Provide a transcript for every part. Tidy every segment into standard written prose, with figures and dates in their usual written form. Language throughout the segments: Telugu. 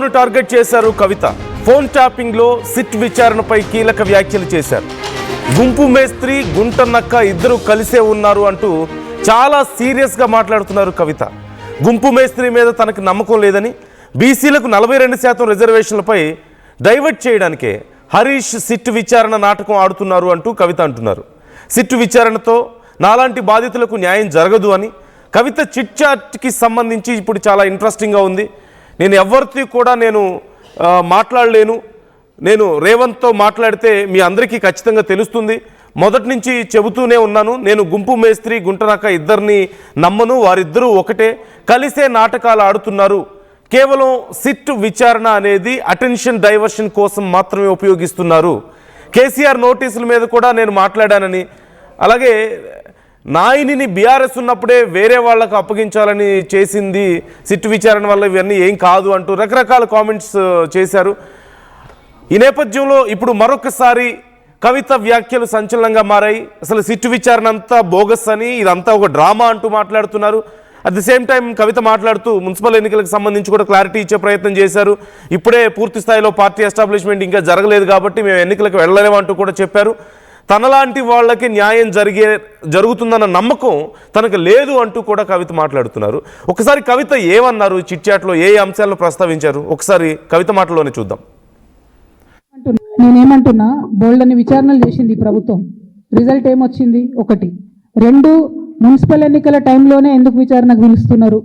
చంద్రబాబును టార్గెట్ చేశారు కవిత. ఫోన్ ట్యాపింగ్ లో సిట్ విచారణపై కీలక వ్యాఖ్యలు చేశారు. గుంపు మేస్త్రి గుంటనక్క ఇద్దరు కలిసే ఉన్నారు అంటూ చాలా సీరియస్ గా మాట్లాడుతున్నారు కవిత. గుంపు మేస్త్రి మీద తనకు నమ్మకం లేదని, బీసీలకు 42% రిజర్వేషన్లపై డైవర్ట్ చేయడానికే హరీష్ సిట్ విచారణ నాటకం ఆడుతున్నారు అంటూ కవిత అంటున్నారు. సిట్ విచారణతో నాలాంటి బాధితులకు న్యాయం జరగదు అని. కవిత చిట్ చాట్కి సంబంధించి ఇప్పుడు చాలా ఇంట్రెస్టింగ్గా ఉంది. నేను ఎవరితో కూడా మాట్లాడలేను, నేను రేవంత్తో మాట్లాడితే మీ అందరికీ ఖచ్చితంగా తెలుస్తుంది. మొదటి నుంచి చెబుతూనే ఉన్నాను, నేను గుంపు మేస్త్రి గుంటనక్క ఇద్దరిని నమ్మను, వారిద్దరూ ఒకటే, కలిసే నాటకాలు ఆడుతున్నారు. కేవలం సిట్ విచారణ అనేది అటెన్షన్ డైవర్షన్ కోసం మాత్రమే ఉపయోగిస్తున్నారు. కేసీఆర్ నోటీసుల మీద కూడా నేను మాట్లాడానని, అలాగే నాయిని బీఆర్ఎస్ ఉన్నప్పుడే వేరే వాళ్ళకు అప్పగించాలని చేసింది సిట్ విచారణ వల్ల ఇవన్నీ ఏం కాదు అంటూ రకరకాల కామెంట్స్ చేశారు. ఈ నేపథ్యంలో ఇప్పుడు మరొకసారి కవిత వ్యాఖ్యలు సంచలనంగా మారాయి. అసలు సిట్ విచారణ అంతా బోగస్ అని, ఇదంతా ఒక డ్రామా అంటూ మాట్లాడుతున్నారు. అట్ ది సేమ్ టైం కవిత మాట్లాడుతూ మున్సిపల్ ఎన్నికలకు సంబంధించి కూడా క్లారిటీ ఇచ్చే ప్రయత్నం చేశారు. ఇప్పుడే పూర్తి స్థాయిలో పార్టీ ఎస్టాబ్లిష్మెంట్ ఇంకా జరగలేదు కాబట్టి మేము ఎన్నికలకు వెళ్ళలేమంటూ కూడా చెప్పారు. తనలాంటి వాళ్ళకి న్యాయం జరుగుతుందన్న నమ్మకం తనకు లేదు అంటూ కూడా కవిత మాట్లాడుతున్నారు. ఒకసారి కవిత ఏమన్నారు, చిట్ చాట్లో ఏ అంశాలను ప్రస్తావించారు, ఒకసారి కవిత మాటలోనే చూద్దాం. నేనేమంటున్నా, బోల్డ్ అని విచారణలు చేసింది ప్రభుత్వం, రిజల్ట్ ఏమొచ్చింది? 1. 2, మున్సిపల్ ఎన్నికల టైంలోనే ఎందుకు విచారణకు పిలుస్తున్నారు?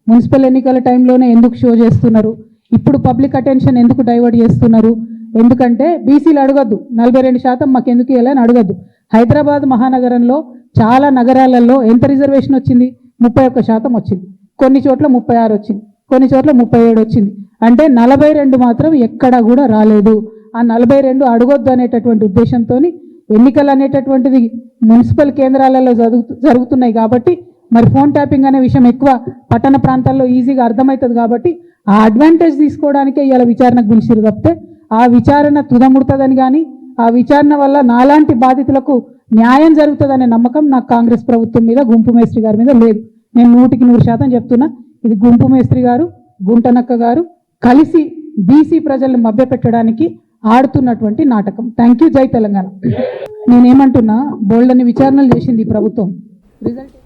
మున్సిపల్ ఎన్నికల టైంలోనే ఎందుకు షో చేస్తున్నారు? ఇప్పుడు పబ్లిక్ అటెన్షన్ ఎందుకు డైవర్ట్ చేస్తున్నారు? ఎందుకంటే బీసీలు అడగద్దు, 42% మాకు ఎందుకు ఇవ్వాలని అడగద్దు. హైదరాబాద్ మహానగరంలో చాలా నగరాలలో ఎంత రిజర్వేషన్ వచ్చింది? 31% వచ్చింది. కొన్ని చోట్ల 36 వచ్చింది, కొన్ని చోట్ల 37 వచ్చింది. అంటే 42 మాత్రం ఎక్కడా కూడా రాలేదు. ఆ 42 అడగొద్దు అనేటటువంటి ఉద్దేశంతో ఎన్నికలు అనేటటువంటిది మున్సిపల్ కేంద్రాలలో జరుగుతున్నాయి కాబట్టి, మరి ఫోన్ ట్యాపింగ్ అనే విషయం ఎక్కువ పట్టణ ప్రాంతాల్లో ఈజీగా అర్థమవుతుంది కాబట్టి ఆ అడ్వాంటేజ్ తీసుకోవడానికే ఇవాళ విచారణకు పిలిచిరు తప్పితే ఆ విచారణ తుదముడుతుందని కానీ, ఆ విచారణ వల్ల నాలాంటి బాధితులకు న్యాయం జరుగుతుందనే నమ్మకం నాకు కాంగ్రెస్ ప్రభుత్వం మీద, గుంపు మేస్త్రి గారి మీద లేదు. నేను 100% చెప్తున్నా, ఇది గుంపు మేస్త్రి గారు, గుంటనక్క గారు కలిసి బీసీ ప్రజలను మభ్యపెట్టడానికి ఆడుతున్నటువంటి నాటకం. Thank you. జై తెలంగాణ. నేనేమంటున్నా, బోల్డ్ అని విచారణలు చేసింది ప్రభుత్వం, రిజల్ట్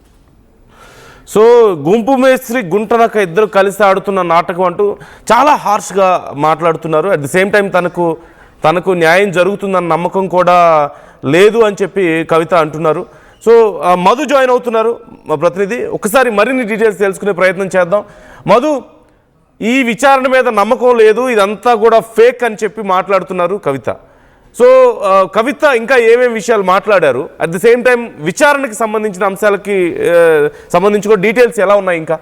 సో గుంపు మేస్త్రి గుంటనక్క ఇద్దరు కలిసి ఆడుతున్న నాటకం అంటూ చాలా హార్ష్గా మాట్లాడుతున్నారు. అట్ ది సేమ్ టైం తనకు న్యాయం జరుగుతుందన్న నమ్మకం కూడా లేదు అని చెప్పి కవిత అంటున్నారు. సో మధు జాయిన్ అవుతున్నారు, మా ప్రతినిధి. ఒకసారి మరిన్ని డీటెయిల్స్ తెలుసుకునే ప్రయత్నం చేద్దాం. మధు, ఈ విచారణ మీద నమ్మకం లేదు, ఇదంతా కూడా ఫేక్ అని చెప్పి మాట్లాడుతున్నారు కవిత. సో కవిత ఇంకా ఏమేమి విషయాలు మాట్లాడారు, అట్ ది సేమ్ టైం విచారణకి సంబంధించిన అంశాలకి సంబంధించి కూడా డీటెయిల్స్ ఎలా ఉన్నాయి ఇంకా?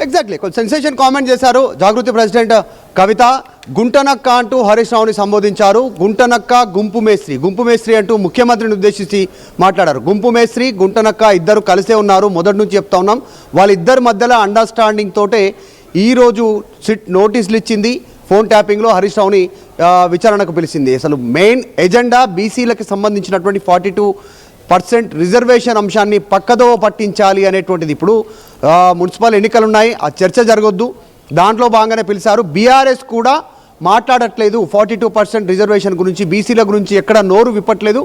ఎగ్జాక్ట్లీ కొంచెం సెన్సేషన్ కామెంట్ చేశారు జాగృతి ప్రెసిడెంట్ కవిత. గుంటనక్క అంటూ హరీష్ రావుని సంబోధించారు. గుంటనక్క గుంపు మేస్త్రి అంటూ ముఖ్యమంత్రిని ఉద్దేశించి మాట్లాడారు. గుంపు మేస్త్రి గుంటనక్క ఇద్దరు కలిసే ఉన్నారు, మొదటి నుంచి చెప్తా ఉన్నాం. వాళ్ళిద్దరి మధ్యలో అండర్స్టాండింగ్ తోటే ఈరోజు సిట్ నోటీసులు ఇచ్చింది. ఫోన్ ట్యాపింగ్లో హరీష్ రావుని విచారణకు పిలిచింది. అసలు మెయిన్ ఎజెండా బీసీలకు సంబంధించినటువంటి 42% రిజర్వేషన్ అంశాన్ని పక్కదోవ పట్టించాలి అనేటువంటిది. ఇప్పుడు మున్సిపల్ ఎన్నికలు ఉన్నాయి, ఆ చర్చ జరగొద్దు, దాంట్లో భాగంగానే పిలిచారు. బీఆర్ఎస్ కూడా మాట్లాడట్లేదు 42% రిజర్వేషన్ గురించి, బీసీల గురించి ఎక్కడ నోరు విప్పట్లేదు.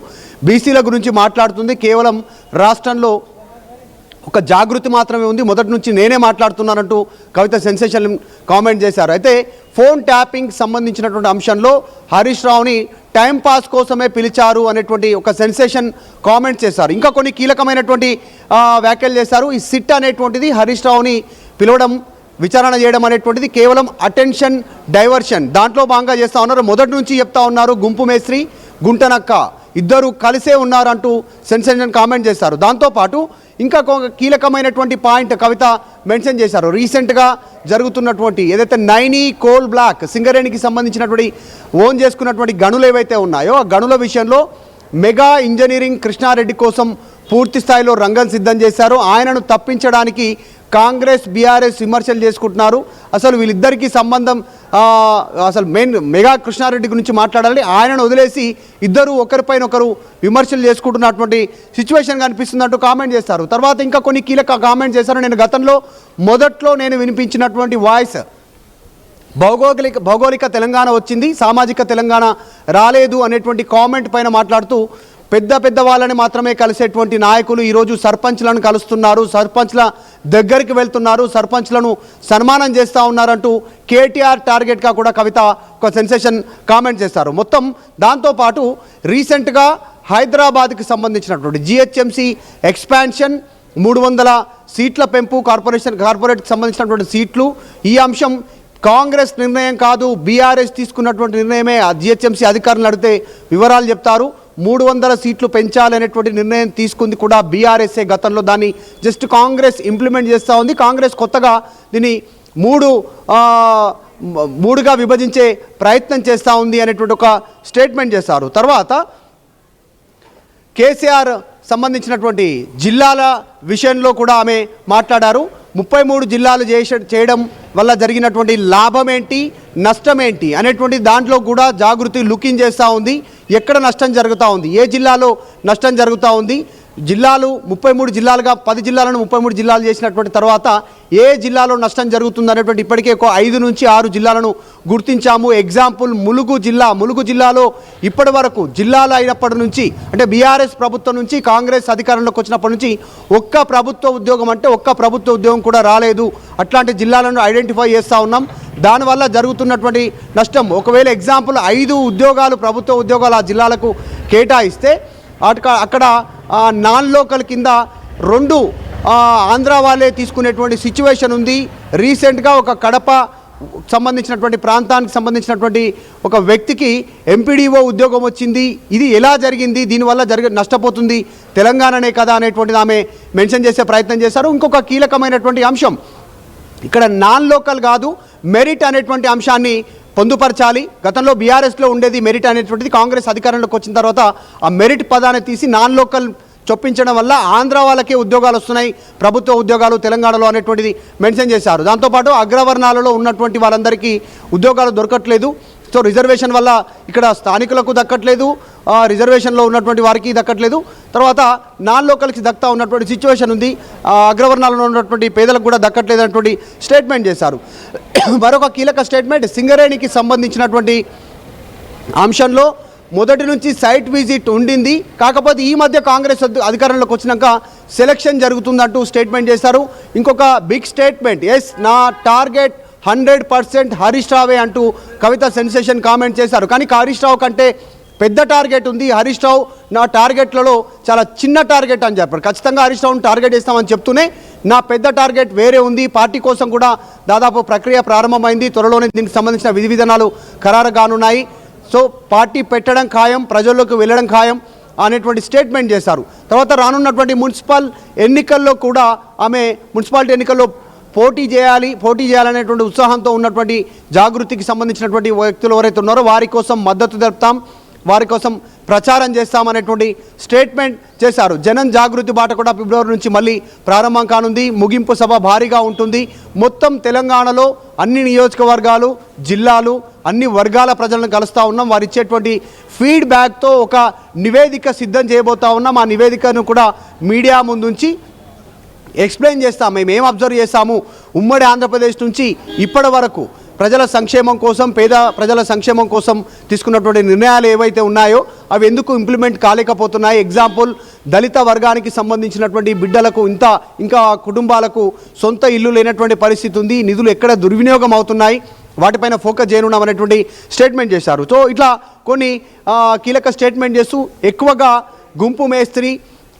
బీసీల గురించి మాట్లాడుతుంది కేవలం రాష్ట్రంలో ఒక జాగృతి మాత్రమే ఉంది, మొదటి నుంచి నేనే మాట్లాడుతున్నానంటూ కవిత సెన్సేషన్ కామెంట్ చేశారు. అయితే ఫోన్ ట్యాపింగ్ సంబంధించినటువంటి అంశంలో హరీష్ రావుని టైంపాస్ కోసమే పిలిచారు అనేటువంటి ఒక సెన్సేషన్ కామెంట్ చేశారు. ఇంకా కొన్ని కీలకమైనటువంటి వ్యాఖ్యలు చేశారు. ఈ సిట్ అనేటువంటిది హరీష్ రావుని పిలవడం, విచారణ చేయడం అనేటువంటిది కేవలం అటెన్షన్ డైవర్షన్, దాంట్లో భాగంగా చేస్తూ ఉన్నారు. మొదటి నుంచి చెప్తా ఉన్నారు గుంపు మేస్త్రి గుంటనక్క ఇద్దరు కలిసే ఉన్నారంటూ సెన్సేషన్ కామెంట్ చేశారు. దాంతోపాటు ఇంకా కీలకమైనటువంటి పాయింట్ కవిత మెన్షన్ చేశారు. రీసెంట్గా జరుగుతున్నటువంటి ఏదైతే నైని కోల్ బ్లాక్ సింగరేణికి సంబంధించినటువంటి ఓన్ చేసుకున్నటువంటి గనులు ఏవైతే ఉన్నాయో ఆ గనుల విషయంలో మెగా ఇంజనీరింగ్ కృష్ణారెడ్డి కోసం పూర్తి స్థాయిలో రంగం సిద్ధం చేశారు. ఆయనను తప్పించడానికి కాంగ్రెస్ బీఆర్ఎస్ విమర్శలు చేసుకుంటున్నారు. అసలు వీళ్ళిద్దరికీ సంబంధం అసలు మెగా కృష్ణారెడ్డి గురించి మాట్లాడాలి, ఆయనను వదిలేసి ఇద్దరు ఒకరిపైన ఒకరు విమర్శలు చేసుకుంటున్నటువంటి సిచ్యువేషన్ కనిపిస్తుందంటూ కామెంట్ చేస్తారు. తర్వాత ఇంకా కొన్ని కీలక కామెంట్ చేశారు. నేను గతంలో మొదట్లో నేను వినిపించినటువంటి వాయిస్ భౌగోళిక తెలంగాణ వచ్చింది, సామాజిక తెలంగాణ రాలేదు అనేటువంటి కామెంట్ పైన మాట్లాడుతూ పెద్ద వాళ్ళని మాత్రమే కలిసేటువంటి నాయకులు ఈరోజు సర్పంచ్లను కలుస్తున్నారు, సర్పంచ్ల దగ్గరికి వెళ్తున్నారు, సర్పంచ్లను సన్మానం చేస్తూ ఉన్నారంటూ కేటీఆర్ టార్గెట్గా కూడా కవిత ఒక సెన్సేషన్ కామెంట్ చేస్తారు. మొత్తం దాంతోపాటు రీసెంట్గా హైదరాబాద్కి సంబంధించినటువంటి జిహెచ్ఎంసీ ఎక్స్పాన్షన్, 300 సీట్ల పెంపు, కార్పొరేట్కి సంబంధించినటువంటి సీట్లు, ఈ అంశం కాంగ్రెస్ నిర్ణయం కాదు, బీఆర్ఎస్ తీసుకున్నటువంటి నిర్ణయమే. జిహెచ్ఎంసీ అధికారులు అడిగితే వివరాలు చెప్తారు. 300 సీట్లు పెంచాలనేటువంటి నిర్ణయం తీసుకుంది కూడా బీఆర్ఎస్ఏ. గతంలో దాన్ని జస్ట్ కాంగ్రెస్ ఇంప్లిమెంట్ చేస్తూ ఉంది. కాంగ్రెస్ కొత్తగా దీన్ని మూడుగా విభజించే ప్రయత్నం చేస్తూ ఉంది అనేటువంటి ఒక స్టేట్మెంట్ చేశారు. తర్వాత కేసీఆర్ సంబంధించినటువంటి జిల్లాల విషయంలో కూడా ఆమె మాట్లాడారు. 33 జిల్లాలు చేయడం వల్ల జరిగినటువంటి లాభం ఏంటి, నష్టం ఏంటి అనేటువంటి దాంట్లో కూడా జాగృతి లుకింగ్ చేస్తూ ఉంది. ఎక్కడ నష్టం జరుగుతూ ఉంది, ఏ జిల్లాలో నష్టం జరుగుతూ ఉంది, జిల్లాలు 33 జిల్లాలుగా 10 జిల్లాలను 33 జిల్లాలు చేసినటువంటి తర్వాత ఏ జిల్లాలో నష్టం జరుగుతుంది అనేటువంటి ఇప్పటికే 5 నుంచి 6 జిల్లాలను గుర్తించాము. ఎగ్జాంపుల్ ములుగు జిల్లాలో ఇప్పటి వరకు జిల్లాలు అయినప్పటి నుంచి, అంటే బీఆర్ఎస్ ప్రభుత్వం నుంచి కాంగ్రెస్ అధికారంలోకి వచ్చినప్పటి నుంచి ఒక్క ప్రభుత్వ ఉద్యోగం కూడా రాలేదు. అట్లాంటి జిల్లాలను ఐడెంటిఫై చేస్తూ ఉన్నాం. దానివల్ల జరుగుతున్నటువంటి నష్టం, ఒకవేళ ఎగ్జాంపుల్ 5 ప్రభుత్వ ఉద్యోగాలు ఆ జిల్లాలకు కేటాయిస్తే అక్కడ నాన్ లోకల్ కింద 2 ఆంధ్ర వాళ్ళే తీసుకునేటువంటి సిచ్యువేషన్ ఉంది. రీసెంట్గా ఒక కడప సంబంధించినటువంటి ప్రాంతానికి సంబంధించినటువంటి ఒక వ్యక్తికి ఎంపీడీఓ ఉద్యోగం వచ్చింది. ఇది ఎలా జరిగింది, దీనివల్ల నష్టపోతుంది తెలంగాణనే కదా అనేటువంటిది ఆమె మెన్షన్ చేసే ప్రయత్నం చేశారు. ఇంకొక కీలకమైనటువంటి అంశం, ఇక్కడ నాన్ లోకల్ కాదు, మెరిట్ అనేటువంటి అంశాన్ని పొందుపరచాలి. గతంలో బీఆర్ఎస్లో ఉండేది మెరిట్ అనేటువంటిది, కాంగ్రెస్ అధికారంలోకి వచ్చిన తర్వాత ఆ మెరిట్ పదాన్ని తీసి నాన్ లోకల్ చొప్పించడం వల్ల ఆంధ్ర వాళ్ళకే ఉద్యోగాలు వస్తున్నాయి, ప్రభుత్వ ఉద్యోగాలు తెలంగాణలో అనేటువంటిది మెన్షన్ చేశారు. దాంతోపాటు అగ్రవర్ణాలలో ఉన్నటువంటి వాళ్ళందరికీ ఉద్యోగాలు దొరకట్లేదు. సో రిజర్వేషన్ వల్ల ఇక్కడ స్థానికులకు దక్కట్లేదు, రిజర్వేషన్లో ఉన్నటువంటి వారికి దక్కట్లేదు. తర్వాత నాన్ లోకల్కి దక్కుతా ఉన్నటువంటి సిచ్యువేషన్ ఉంది, అగ్రవర్ణాలలో ఉన్నటువంటి పేదలకు కూడా దక్కట్లేదు అనేటువంటి స్టేట్మెంట్ చేశారు. మరొక కీలక స్టేట్మెంట్, సింగరేణికి సంబంధించినటువంటి అంశంలో మొదటి నుంచి సైట్ విజిట్ ఉండింది, కాకపోతే ఈ మధ్య కాంగ్రెస్ అధికారంలోకి వచ్చినాక సెలక్షన్ జరుగుతుందంటూ స్టేట్మెంట్ చేశారు. ఇంకొక బిగ్ స్టేట్మెంట్, ఎస్ నా టార్గెట్ 100% హరీష్ రావే అంటూ కవిత సెన్సేషన్ కామెంట్ చేశారు. కానీ హరీష్ రావు కంటే పెద్ద టార్గెట్ ఉంది. హరీష్ రావు నా టార్గెట్లలో చాలా చిన్న టార్గెట్ అని చెప్పారు. ఖచ్చితంగా హరీష్ రావును టార్గెట్ చేస్తామని చెప్తూనే నా పెద్ద టార్గెట్ వేరే ఉంది. పార్టీ కోసం కూడా దాదాపు ప్రక్రియ ప్రారంభమైంది, త్వరలోనే దీనికి సంబంధించిన విధి విధానాలు ఖరారు కానున్నాయి. సో పార్టీ పెట్టడం ఖాయం, ప్రజల్లోకి వెళ్ళడం ఖాయం అనేటువంటి స్టేట్మెంట్ చేశారు. తర్వాత రానున్నటువంటి మున్సిపల్ ఎన్నికల్లో కూడా ఆమె మున్సిపాలిటీ ఎన్నికల్లో పోటీ చేయాలనేటువంటి ఉత్సాహంతో ఉన్నటువంటి జాగృతికి సంబంధించినటువంటి వ్యక్తులు ఎవరైతే ఉన్నారో వారి కోసం మద్దతు తెలుపుతాం, వారి కోసం ప్రచారం చేస్తామనేటువంటి స్టేట్మెంట్ చేశారు. జనం జాగృతి బాట కూడా ఫిబ్రవరి నుంచి మళ్ళీ ప్రారంభం కానుంది. ముగింపు సభ భారీగా ఉంటుంది. మొత్తం తెలంగాణలో అన్ని నియోజకవర్గాలు, జిల్లాలు, అన్ని వర్గాల ప్రజలను కలుస్తూ ఉన్నాం. వారు ఇచ్చేటువంటి ఫీడ్బ్యాక్తో ఒక నివేదిక సిద్ధం చేయబోతా ఉన్నాం. ఆ నివేదికను కూడా మీడియా ముందుంచి ఎక్స్ప్లెయిన్ చేస్తాం. మేము ఏం అబ్జర్వ్ చేస్తాము, ఉమ్మడి ఆంధ్రప్రదేశ్ నుంచి ఇప్పటి వరకు ప్రజల సంక్షేమం కోసం, పేద ప్రజల సంక్షేమం కోసం తీసుకున్నటువంటి నిర్ణయాలు ఏవైతే ఉన్నాయో అవి ఎందుకు ఇంప్లిమెంట్ కాలేకపోతున్నాయి. ఎగ్జాంపుల్, దళిత వర్గానికి సంబంధించినటువంటి బిడ్డలకు ఇంకా కుటుంబాలకు సొంత ఇల్లు లేనటువంటి పరిస్థితి ఉంది. నిధులు ఎక్కడ దుర్వినియోగం అవుతున్నాయి, వాటిపైన ఫోకస్ చేయనున్నాం అనేటువంటి స్టేట్మెంట్ చేశారు. సో ఇట్లా కొన్ని కీలక స్టేట్మెంట్ చేస్తూ ఎక్కువగా గుంపు మేస్త్రి,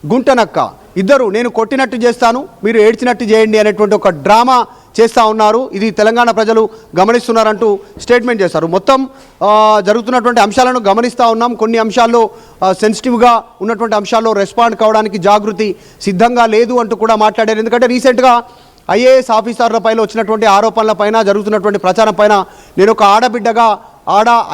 గుంటనక్క ఇద్దరు నేను కొట్టినట్టు చేస్తాను, మీరు ఏడ్చినట్టు చేయండి అనేటువంటి ఒక డ్రామా చేస్తూ ఉన్నారు. ఇది తెలంగాణ ప్రజలు గమనిస్తున్నారంటూ స్టేట్మెంట్ చేశారు. మొత్తం జరుగుతున్నటువంటి అంశాలను గమనిస్తూ ఉన్నాం. కొన్ని అంశాల్లో సెన్సిటివ్గా ఉన్నటువంటి అంశాల్లో రెస్పాండ్ కావడానికి జాగృతి సిద్ధంగా లేదు అంటూ కూడా మాట్లాడారు. ఎందుకంటే రీసెంట్గా ఐఏఎస్ ఆఫీసర్లపైన వచ్చినటువంటి ఆరోపణలపైన, జరుగుతున్నటువంటి ప్రచారం పైన నేను ఒక ఆడబిడ్డగా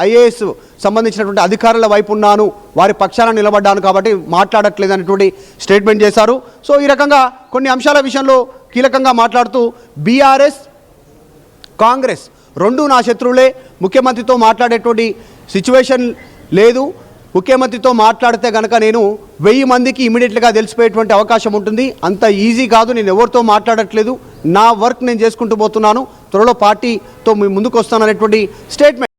ఐఏఎస్ సంబంధించినటువంటి అధికారుల వైపు ఉన్నాను, వారి పక్షాన నిలబడ్డాను కాబట్టి మాట్లాడట్లేదు అనేటువంటి స్టేట్మెంట్ చేశారు. సో ఈ రకంగా కొన్ని అంశాల విషయంలో కీలకంగా మాట్లాడుతూ బీఆర్ఎస్ కాంగ్రెస్ రెండు నా శత్రువులే, ముఖ్యమంత్రితో మాట్లాడేటువంటి సిచ్యువేషన్ లేదు, ముఖ్యమంత్రితో మాట్లాడితే కనుక నేను 1000 మందికి ఇమీడియట్గా తెలిసిపోయేటువంటి అవకాశం ఉంటుంది, అంత ఈజీ కాదు, నేను ఎవరితో మాట్లాడట్లేదు, నా వర్క్ నేను చేసుకుంటూ పోతున్నాను, త్వరలో పార్టీతో ముందుకు వస్తాననేటువంటి స్టేట్మెంట్